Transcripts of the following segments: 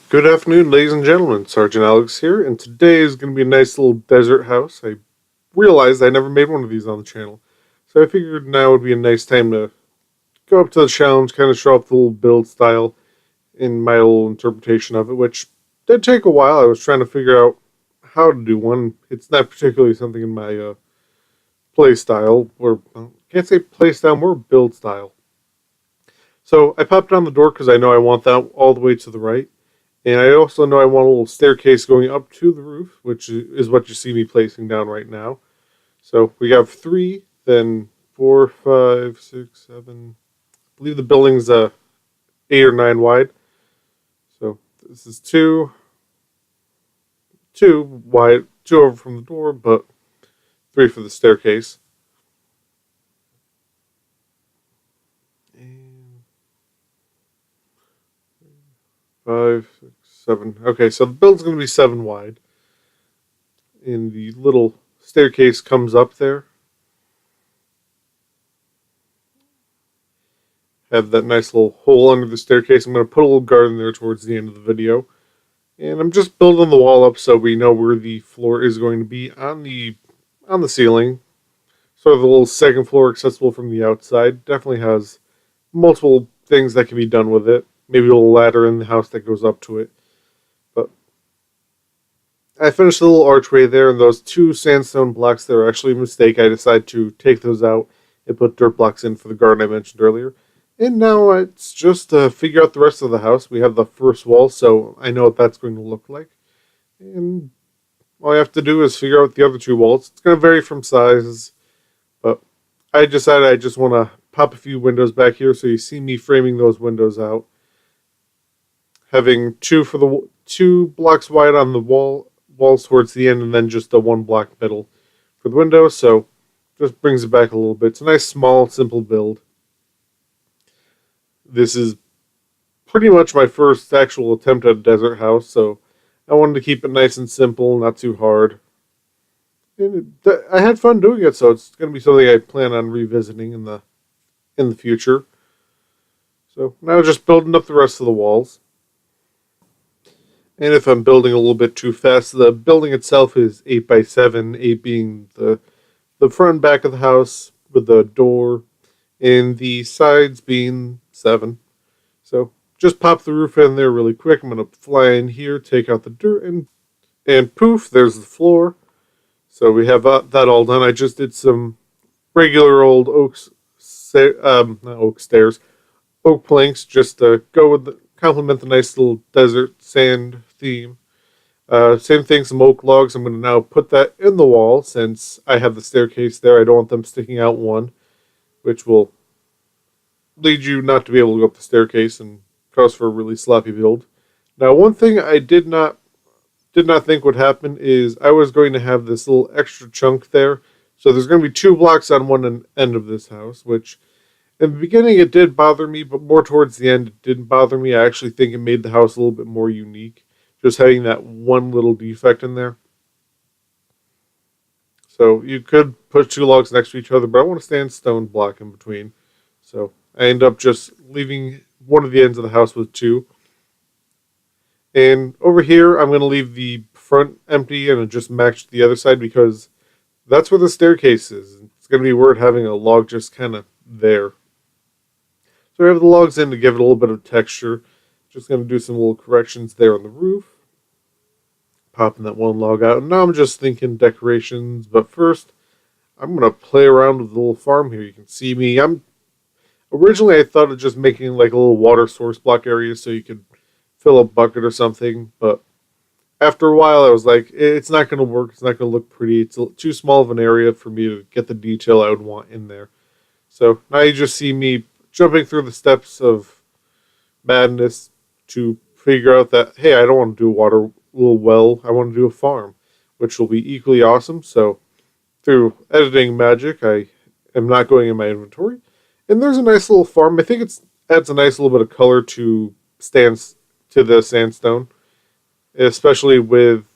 Good afternoon, ladies and gentlemen. Sergeant Alex here, and today is going to be a nice little desert house. I realized I never made one of these on the channel, so I figured now would be a nice time to go up to the challenge, kind of show off the little build style in my little interpretation of it, which did take a while. I was trying to figure out how to do one. It's not particularly something in my play style, or can't say play style, more build style. So I popped on the door because I know I want that all the way to the right. And I also know I want a little staircase going up to the roof, which is what you see me placing down right now. So we have three, then four, five, six, seven. I believe the building's 8 or 9 wide. So this is two wide, two over from the door, but three for the staircase. And five, six, seven. Okay, so the building's going to be 7 wide. And the little staircase comes up there. Have that nice little hole under the staircase. I'm going to put a little garden there towards the end of the video. And I'm just building the wall up so we know where the floor is going to be on the ceiling. Sort of the little second floor accessible from the outside. Definitely has multiple things that can be done with it. Maybe a little ladder in the house that goes up to it. But I finished the little archway there, and those two sandstone blocks there are actually a mistake. I decided to take those out and put dirt blocks in for the garden I mentioned earlier. And now it's just to figure out the rest of the house. We have the first wall, so I know what that's going to look like. And all I have to do is figure out the other two walls. It's going to vary from sizes, but I decided I just want to pop a few windows back here so you see me framing those windows out. Having two blocks wide on the walls towards the end, and then just the one block middle for the windows. So just brings it back a little bit. It's a nice, small, simple build. This is pretty much my first actual attempt at a desert house, so I wanted to keep it nice and simple, not too hard. And I had fun doing it, so it's going to be something I plan on revisiting in the future. So now just building up the rest of the walls. And if I'm building a little bit too fast, the building itself is 8 by 7, 8 being the front and back of the house with the door, and the sides being 7. So just pop the roof in there really quick. I'm going to fly in here, take out the dirt, and poof, there's the floor. So we have that all done. I just did some regular old not oak stairs, oak planks, just to go with complement the nice little desert sand theme. Same thing, some oak logs. I'm going to now put that in the wall since I have the staircase there. I don't want them sticking out one, which will lead you not to be able to go up the staircase and cause for a really sloppy build. Now, one thing I did not think would happen is I was going to have this little extra chunk there. So there's going to be 2 blocks on one end of this house, which in the beginning it did bother me, but more towards the end it didn't bother me. I actually think it made the house a little bit more unique, just having that one little defect in there. So you could put 2 logs next to each other, but I want a sandstone block in between. So I end up just leaving one of the ends of the house with 2. And over here, I'm going to leave the front empty and just match the other side because that's where the staircase is. It's going to be weird having a log just kind of there. So I have the logs in to give it a little bit of texture. Just going to do some little corrections there on the roof. Popping that one log out. And now I'm just thinking decorations. But first, I'm going to play around with the little farm here. You can see me. Originally, I thought of just making like a little water source block area so you could fill a bucket or something. But after a while, I was like, it's not going to work. It's not going to look pretty. It's too small of an area for me to get the detail I would want in there. So now you just see me jumping through the steps of madness to figure out that, hey, I don't want to do a little well. I want to do a farm, which will be equally awesome. So through editing magic, I am not going in my inventory. And there's a nice little farm. I think it adds a nice little bit of color to the sandstone, especially with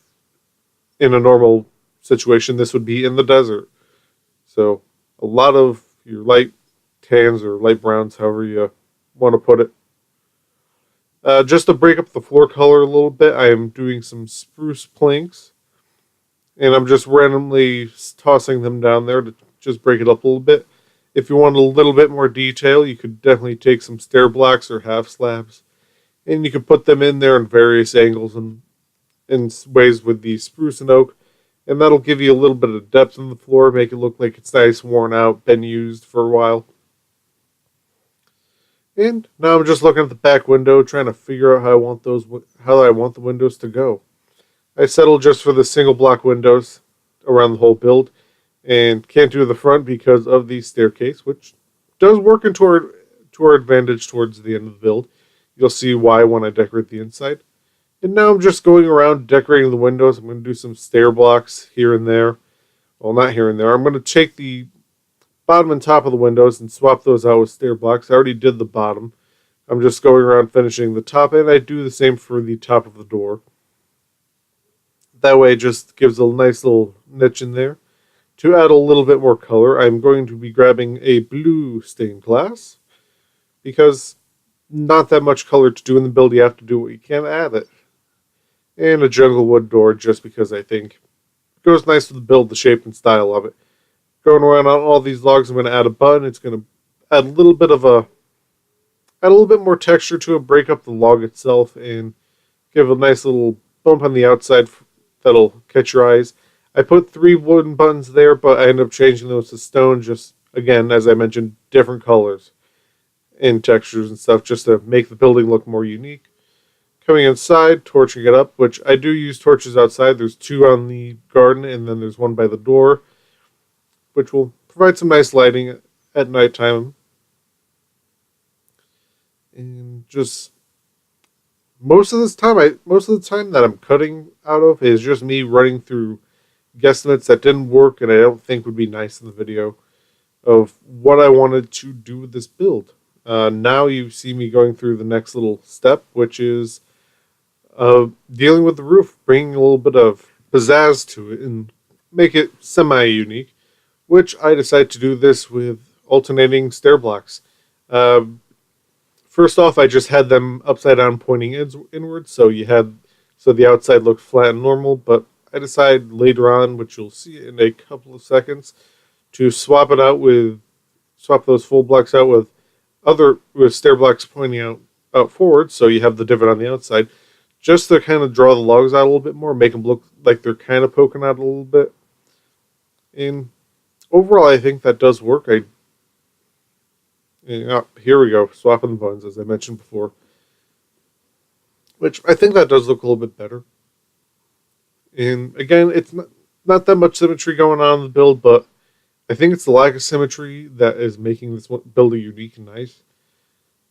in a normal situation. This would be in the desert, so a lot of your light tans or light browns, however you want to put it. Just to break up the floor color a little bit, I am doing some spruce planks, and I'm just randomly tossing them down there to just break it up a little bit. If you want a little bit more detail, you could definitely take some stair blocks or half slabs, and you could put them in there in various angles and in ways with the spruce and oak, and that'll give you a little bit of depth in the floor, make it look like it's nice, worn out, been used for a while. And now I'm just looking at the back window, trying to figure out how I want the windows to go. I settled just for the single block windows around the whole build, and can't do the front because of the staircase, which does work to our advantage towards the end of the build. You'll see why when I decorate the inside. And now I'm just going around decorating the windows. I'm going to do some stair blocks here and there. Well, not here and there. I'm going to take the bottom and top of the windows and swap those out with stair blocks. I already did the bottom. I'm just going around finishing the top, and I do the same for the top of the door. That way it just gives a nice little niche in there. To add a little bit more color, I'm going to be grabbing a blue stained glass, because not that much color to do in the build. You have to do what you can, add it. And a jungle wood door, just because I think it goes nice with the build, the shape and style of it. Going around on all these logs, I'm going to add a button. It's going to add a little bit more texture to it, break up the log itself, and give a nice little bump on the outside that'll catch your eyes. I put 3 wooden buttons there, but I ended up changing those to stone, just, again, as I mentioned, different colors and textures and stuff, just to make the building look more unique. Coming inside, torching it up, which I do use torches outside. There's 2 on the garden, and then there's 1 by the door, which will provide some nice lighting at nighttime. And just most of the time that I'm cutting out of is just me running through guesstimates that didn't work and I don't think would be nice in the video of what I wanted to do with this build. Now you see me going through the next little step, which is dealing with the roof, bringing a little bit of pizzazz to it and make it semi-unique, which I decided to do this with alternating stair blocks. First off, I just had them upside down pointing inwards, so the outside looked flat and normal, but I decided later on, which you'll see in a couple of seconds, to swap those full blocks out with stair blocks pointing out forward, so you have the divot on the outside, just to kind of draw the logs out a little bit more, make them look like they're kind of poking out a little bit. And overall, I think that does work. Here we go, swapping the buttons, as I mentioned before, which I think that does look a little bit better. And again, it's not that much symmetry going on in the build, but I think it's the lack of symmetry that is making this build unique and nice.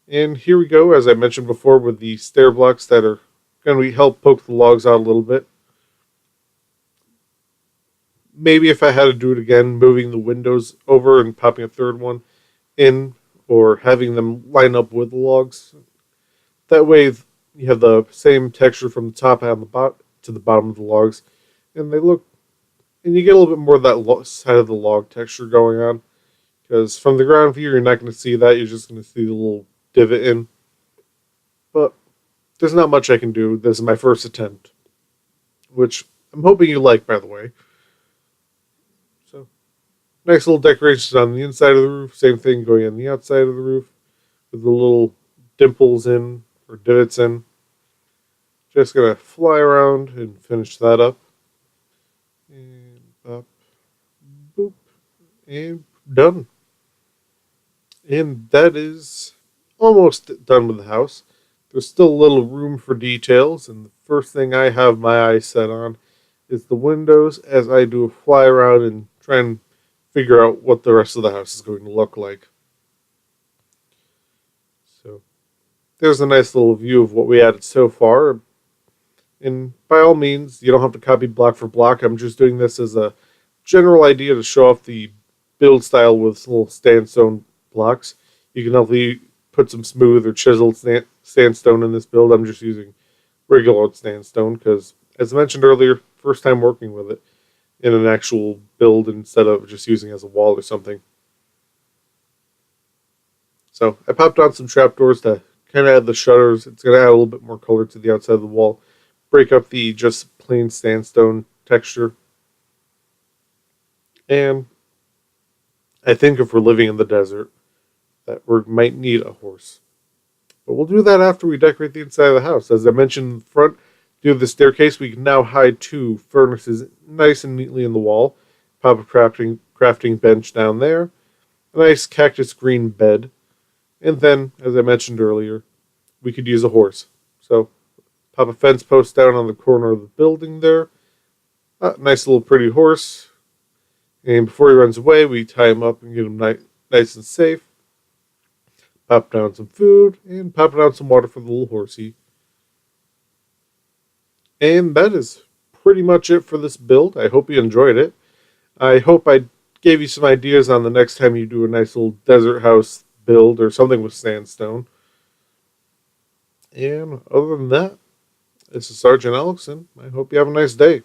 And here we go, as I mentioned before, with the stair blocks that are going to help poke the logs out a little bit. Maybe if I had to do it again, moving the windows over and popping a third one in, or having them line up with the logs. That way you have the same texture from the top and to the bottom of the logs, and you get a little bit more of that side of the log texture going on. Because from the ground view, you're not going to see that. You're just going to see the little divot in. But there's not much I can do. This is my first attempt, which I'm hoping you like, by the way. So, nice little decorations on the inside of the roof. Same thing going on the outside of the roof with the little dimples in, or divots in. Just going to fly around and finish that up. And up, boop, and done. And that is almost done with the house. There's still a little room for details, and the first thing I have my eyes set on is the windows, as I do a fly around and try and figure out what the rest of the house is going to look like. So there's a nice little view of what we added so far. And by all means, you don't have to copy block for block. I'm just doing this as a general idea to show off the build style with little sandstone blocks. You can hopefully put some smooth or chiseled sandstone in this build. I'm just using regular old sandstone because, as I mentioned earlier, first time working with it in an actual build instead of just using it as a wall or something. So I popped on some trapdoors to kind of add the shutters. It's going to add a little bit more color to the outside of the wall. Break up the just plain sandstone texture. And I think if we're living in the desert, that we might need a horse. But we'll do that after we decorate the inside of the house. As I mentioned in the front, due to the staircase, we can now hide 2 furnaces nice and neatly in the wall. Pop a crafting bench down there. A nice cactus green bed. And then, as I mentioned earlier, we could use a horse. So, pop a fence post down on the corner of the building there. Nice little pretty horse. And before he runs away, we tie him up and get him nice and safe. Pop down some food and pop down some water for the little horsey. And that is pretty much it for this build. I hope you enjoyed it. I hope I gave you some ideas on the next time you do a nice little desert house build or something with sandstone. And other than that, this is Sergeant Alex. I hope you have a nice day.